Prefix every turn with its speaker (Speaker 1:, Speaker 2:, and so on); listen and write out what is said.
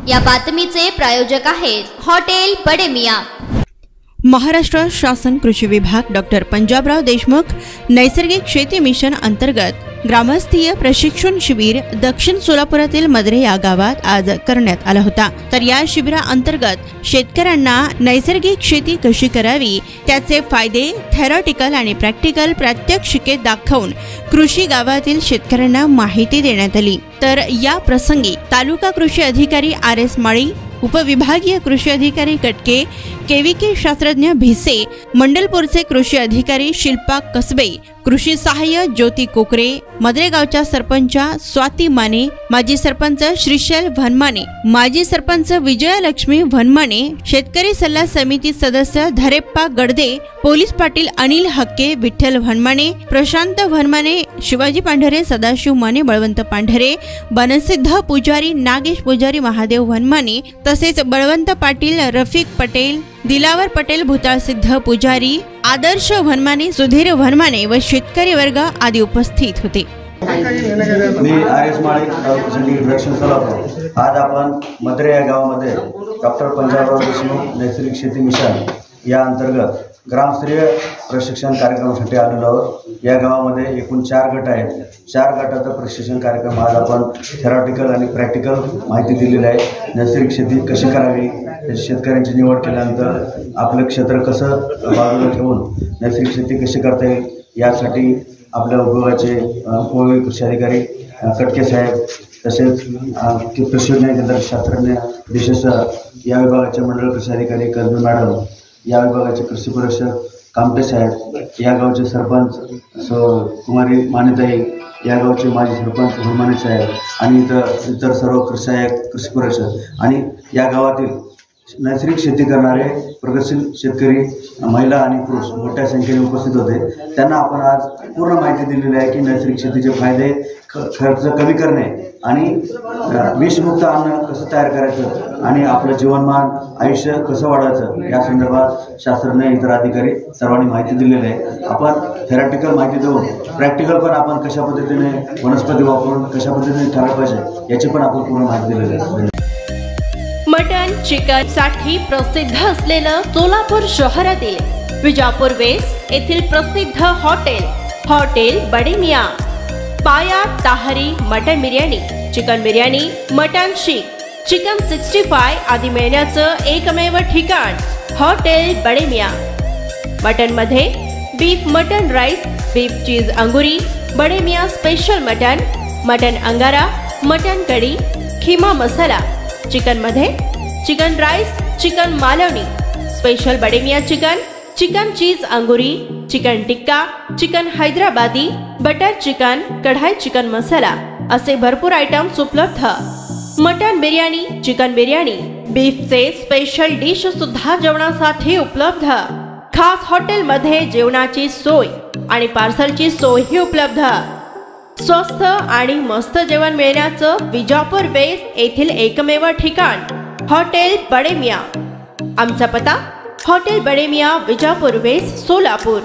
Speaker 1: या बातमीचे प्रायोजक आहेत हॉटेल बडे मियां।
Speaker 2: महाराष्ट्र शासन कृषी विभाग डॉक्टर पंजाबराव देशमुख नैसर्गिक शेती मिशन अंतर्गत ग्रामस्थीय प्रशिक्षण शिबिर दक्षिण सोलापुरातील मद्रे या गावात आज करण्यात आला होता। तर या शिबिरा अंतर्गत शेतकऱ्यांना नैसर्गिक शेती कशी करावी, त्याचे फायदे थेरॉटिकल आणि प्रॅक्टिकल प्रात्यक्षिके दाखवून कृषी गावातील शेतकऱ्यांना माहिती देण्यात आली। तर या प्रसंगी तालुका कृषी अधिकारी RS माळी, उपविभागीय कृषी अधिकारी कटके, केविके शास्त्रज्ञ भिसे, मंडलपूरचे कृषी अधिकारी शिल्पा कसबे, कृषी सहाय्य ज्योती कोकरे, मद्रेगावच्या सरपंच स्वाती माने, माजी सरपंच श्रीशैल भनमाने, माजी सरपंच विजयलक्ष्मी भनमाने, शेतकरी सल्ला समिती सदस्य धरेप्पा गडदे, पोलीस पाटील अनिल हक्के, विठ्ठल भनमाने, प्रशांत भनमाने, शिवाजी पांढरे, सदाशिव माने, बळवंत पांढरे, बनसिद्ध पुजारी, नागेश पुजारी, महादेव भनमाने, तसेच बळवंत पाटील, रफिक पटेल, दिलावर पटेल, भूताळसिद्ध पुजारी, आदर्श भनमाने, सुधीर भनमाने व शेतकरी वर्ग आदी उपस्थित होते।
Speaker 3: मी RS माळी दक्षिण सोलापूर। आज आपण मद्रे या गावामध्ये डॉक्टर पंजाबराव देशमुख नैसर्गिक शेती मिशन या अंतर्गत ग्रामस्तरीय प्रशिक्षण कार्यक्रमासाठी आलेलो आहोत। या गावामध्ये एकूण 4 गट आहेत। 4 गटाचा प्रशिक्षण कार्यक्रम आज आपण थेरॉटिकल आणि प्रॅक्टिकल माहिती दिलेली आहे। नैसर्गिक शेती कशी करावी, शेतकऱ्यांची निवड केल्यानंतर आपलं क्षेत्र कसं बाजूला ठेवून नैसर्गिक शेती कशी करता येईल यासाठी आपल्या उपविभागाचे उपविभागीय कृषी अधिकारी कटके साहेब, तसेच कृषी केंद्र शास्त्रज्ञ विशेष या विभागाचे मंडळ कृषी अधिकारी कर्वे मॅडम, या विभागाचे कृषी परीक्षक कामटे साहेब, या गावचे सरपंच कुमारी मानेताई, या गावचे माजी सरपंच भरमाने साहेब आणि इतर सर्व कृषी सहाय्यक कृषी परीक्षक आणि या गावातील नैसर्गिक शेती करणारे प्रगतशील शेतकरी महिला आणि पुरुष मोठ्या संख्येने उपस्थित होते। त्यांना आपण आज पूर्ण माहिती दिलेली आहे की नैसर्गिक शेतीचे फायदे, खर्च कमी करणे आणि विषमुक्त अन्न कसं तयार करायचं आणि आपलं जीवनमान आयुष्य कसं वाढवायचं या संदर्भात शास्त्रज्ञ इतर अधिकारी सर्वांनी माहिती दिलेली आहे। आपण थेरॉटिकल माहिती देऊन प्रॅक्टिकल पण आपण कशा पद्धतीने वनस्पती वापरून कशा पद्धतीने करायला पाहिजे याची पण आपण पूर्ण माहिती दिलेली आहे।
Speaker 4: मटन चिकन साठी प्रसिद्ध असलेलं सोलापूर शहरातील विजापूर वेस्ट येथील प्रसिद्ध हॉटेल बडे मियां, पाया ताहरी mutton biryani, chicken biryani, mutton seekh, chicken 65 आदी मिळण्याचं एकमेव ठिकाण हॉटेल बडे मियां। मटन मध्ये beef mutton rice, beef cheese अंगुरी, Bade Miyan special mutton, mutton अंगारा, मटन कढी, खिमा मसाला, चिकन मध्ये chicken rice, chicken Malvani, special Bade Miyan chicken, chicken cheese अंगुरी, chicken tikka, chicken Hyderabadi, butter chicken, kadai chicken masala असे भरपूर आयटम्स उपलब्ध। मटन बिर्याणी, चिकन बिर्याणी, बीफचे स्पेशल डिश सुद्धा जेवणासाठी उपलब्ध। खास हॉटेल मध्ये जेवणाची सोय आणि पार्सलची सोयही उपलब्ध। स्वस्त आणि मस्त जेवण मिळण्याचं विजापूर वेस्ट येथील एकमेव ठिकाण हॉटेल बडे मियां। आमचा पत्ता हॉटेल बडे मियां, विजापूर वेस्ट, सोलापूर।